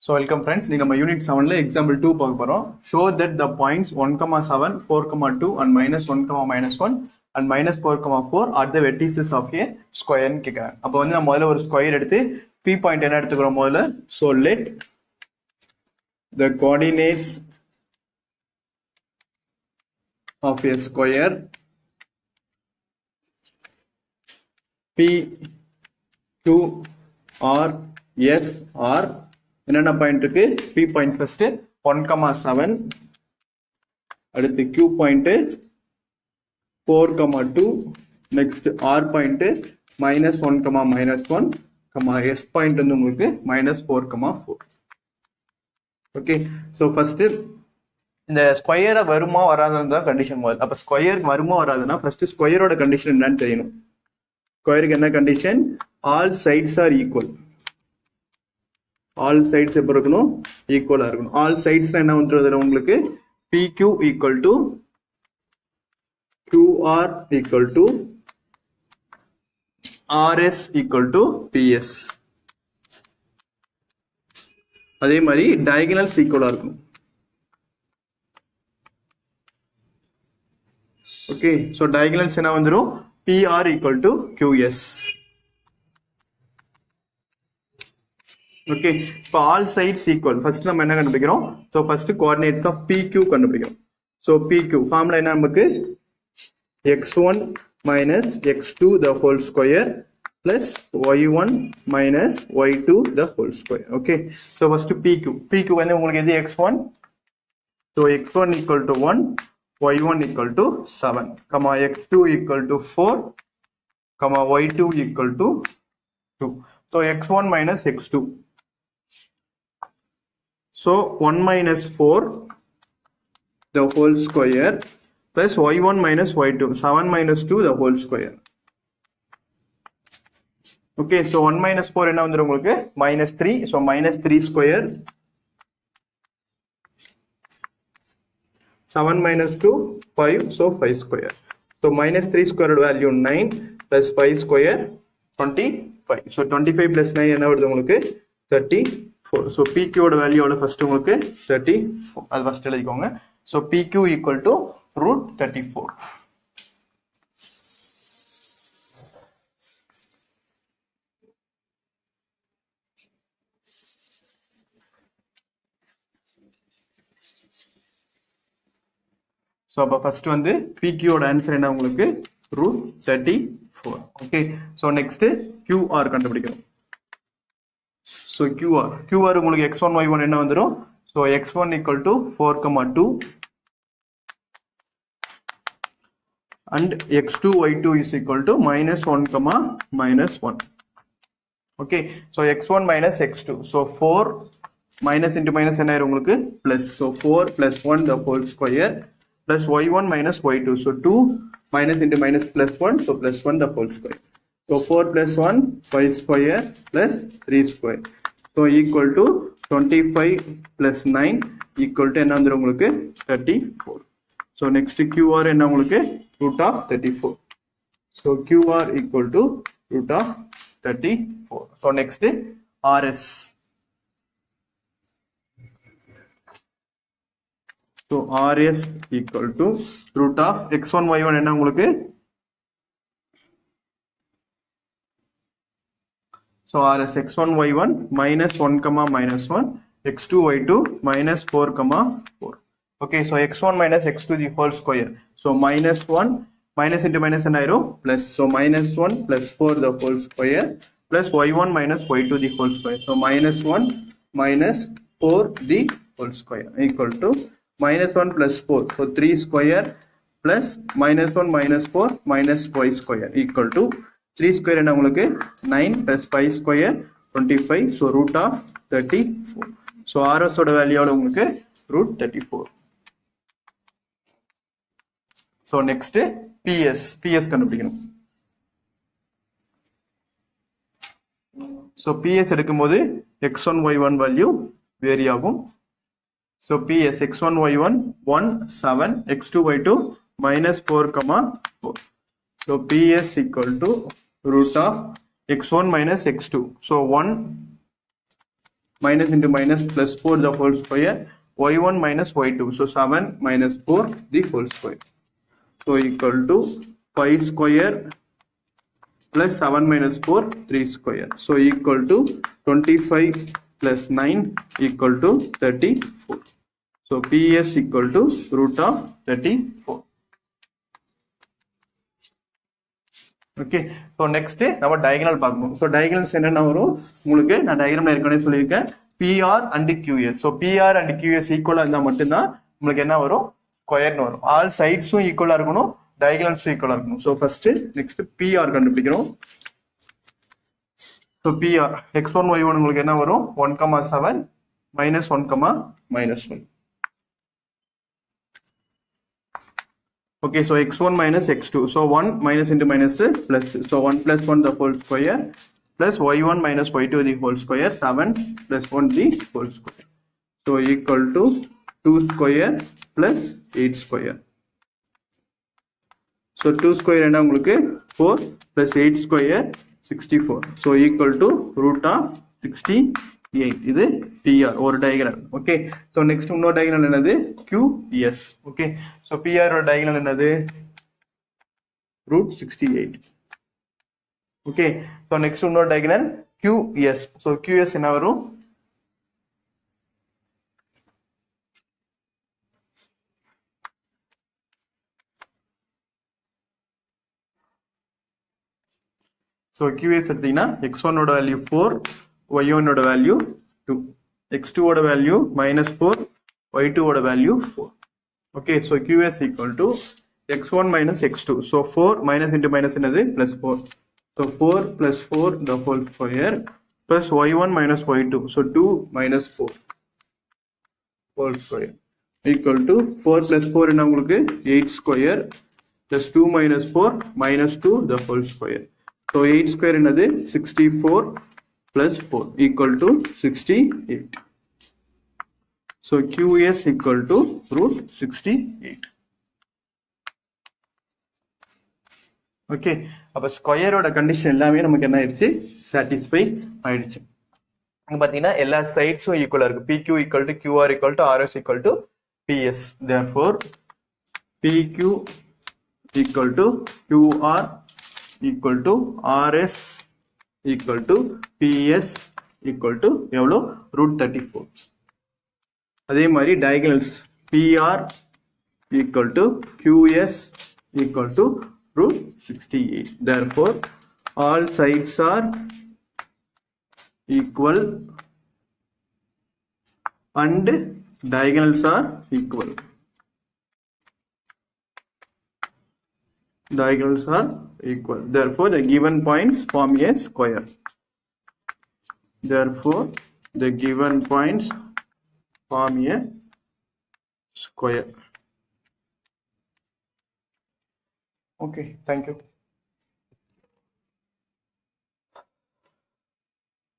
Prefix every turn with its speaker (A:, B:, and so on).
A: So welcome friends, நீங்க நம்ம unit 7ல example 2 பார்க்க போறோம். Show that the points 1,7, 4,2 and -1, and -4,4 are the vertices of a square ன்னு கேக்குறாங்க. அப்ப வந்து நம்ம முதல்ல ஒரு ஸ்கொயர் எடுத்து P பாயிண்ட் என்ன எடுத்துக்கிறோம் முதல்ல. So let the coordinates of a square P, Q, R, S are என்னென்ன பாயிண்ட் இருக்கு? P பாயிண்ட் ஃபர்ஸ்ட் 1,7, அடுத்து Q point 4,2, next R point -1, S point வந்து உங்களுக்கு -4,4. ஓகே, ஸோ ஃபர்ஸ்ட் இந்த ஸ்கொயரை வருமா வராதுன்னு தான் கண்டிஷன் முதல். அப்ப ஸ்கொயர் வருமா வராதுன்னா ஃபர்ஸ்ட் ஸ்கொயரோட கண்டிஷன் என்னன்னு தெரியணும். ஸ்கொயருக்கு என்ன condition? All sides are equal. All sides எப்படி இருக்கணும்? ஈக்குவலா இருக்கணும். ஆல் சைட்ஸ் என்ன வந்துருது உங்களுக்கு? PQ equal to QR equal to RS equal to PS. அதே மாதிரி டயகனல்ஸ் ஈக்குவலா இருக்கணும். ஓகே, ஸோ டயகனல்ஸ் என்ன வந்துடும்? PR equal to QS. Okay, இப்போ ஆல் சைட்ஸ் ஈக்குவல். ஃபர்ஸ்ட் நம்ம என்ன கண்டுபிடிக்கிறோம்? So first coordinates of PQ கண்டுபிடிக்கிறோம். ஸோ PQ ஃபார்முலா என்ன நமக்கு? x1 minus x2 the whole square plus y1 minus y2 the whole square. Okay, so first PQ வந்து உங்களுக்கு எது? x1. So x1 equal to 1, y1 equal to 7, x2 equal to 4, y2 equal to 2. So x1 minus x2. So 1 minus 4 the whole square plus y1 minus y2, 7 minus 2 the whole square. Okay, so 1 minus 4 என்ன வந்துரும் உங்களுக்கு? -3. So -3 square. 7 minus 2, 5. So 5 square. So -3 square value 9 plus 5 square 25. So 25 plus 9 என்ன வருது உங்களுக்கு? 34. So PQ ஓட value எவ்வளவு? First உங்களுக்கு 34. அது ஃபர்ஸ்ட் எழுதிக்கோங்க. So PQ equal to √34. So அப்ப ஃபர்ஸ்ட் வந்து PQ ஓட ஆன்சர் என்ன உங்களுக்கு? √34. ஓகே, so next QR கண்டுபிடிக்கணும். So QR உங்களுக்கு x1 y1 என்ன வந்துரும்? So x1 equal to 4,2 and x2 y2 is equal to -1, -1. Okay, so x1 minus x2. So 4 minus into minus என்ன ஆயிரும் உங்களுக்கு? Plus. So 4 plus 1 the whole square plus y1 minus y2. So 2 minus into minus plus 1. So plus 1 the whole square. So 4 plus 1, 5 square plus 3 square. So equal to 25 plus 9 equal to என்ன வந்துரும் உங்களுக்கு? 34. So next QR என்ன உங்களுக்கு? √34. So QR equal to √34. So next RS. So RS equal to √x1 y1 என்ன உங்களுக்கு? So RS x1 y1 -1, -1, x2 y2 -4, 4. Okay, so x1 minus x2 the whole square. So -1 minus into minus and arrow plus. So -1 plus 4 the whole square plus y1 minus y2 the whole square. So -1 minus 4 the whole square equal to -1 plus 4. So 3 square plus -1 minus 4 minus y square equal to 3 square என்ன உங்களுக்கு? 9 plus 5 square 25. So √34. So RS ஓட value எவ்வளவு உங்களுக்கு? √34. So next PS கண்டுபிடிக்கணும். So PS எடுக்கும்போது x1 y1 value vary ஆகும். So PS x1 y1 1, 7, x2 y2 -4, 4. So PS equal to √x1 minus x2. So 1 minus into minus plus 4 the whole square, y1 minus y2, so 7 minus 4 the whole square, so equal to 5 square plus 7 minus 4 3 square, so equal to 25 plus 9 equal to 34, so PS equal to root of 34. Okay, so next நம்ம diagonal பார்க்கணும். So diagonals என்னன்னா வரும் உங்களுக்கு நான் டயகிராம்ல ஏற்கனவே சொல்லியிருக்கேன் PR and QS. So PR and QS ஈக்குவலா இருந்தா மட்டும்தான் உங்களுக்கு என்ன வரும் ஸ்கொயர்னு வரும். ஆல் சைட்ஸும் ஈக்குவலா இருக்கணும், diagonalஸும் ஈக்குவலா இருக்கணும். So first next PR கண்டுபிடிக்கிறோம். So PR x1 y1 உங்களுக்கு என்ன வரும் 1,7 minus 1, minus 1. Okay, so x1 minus x2, so 1 minus into minus plus, so 1 plus 1 the whole square plus y1 minus y2 the whole square, 7 plus 1 the whole square, so equal to 2 square plus 8 square, so 2 square என்ன உங்களுக்கு 4 plus 8 square 64, so equal to root of 68. இது PR ஒரு diagonal. Okay, so next இன்னொரு diagonal என்னது QS. Okay, so PR ஒரு diagonal என்னது root 68. Okay, so next இன்னொரு diagonal QS. so QS என்ன வரும் so QS எடுத்தீங்கன்னா x1 ஓட வேல்யூ 4, y1 ஓட வேல்யூ 2, x2 ஓட வேல்யூ -4, y2 ஓட value 4. Okay, so QS equal to x1 minus x2, so 4 minus into minus என்னது plus 4, so 4 plus 4 the whole square plus y1 minus y2, so 2 minus 4 whole square equal to 4 plus 4 என்ன உங்களுக்கு 8 square plus 2 minus 4 minus 2 the whole square, so 8 square என்னது 64 plus 4 equal to 68. So QS equal to root 68. Okay, அப்ப ஸ்கொயரோட condition எல்லாமே நமக்கு என்ன ஆயிடுச்சு satisfy ஆயிடுச்சு. அங்க பாத்தீங்கன்னா எல்லா சைட்ஸும் ஈக்குவலா இருக்கு. PQ equal to QR equal to RS equal to PS. Therefore PQ equal to QR equal to RS equal to PS equal to எவ்வளோ root 34. அதே மாதிரி diagonals PR equal to QS equal to root 68. Therefore all sides are equal and diagonals are equal. Diagonals are equal. Therefore the given points form a square. Therefore the given points form a square. Okay, thank you.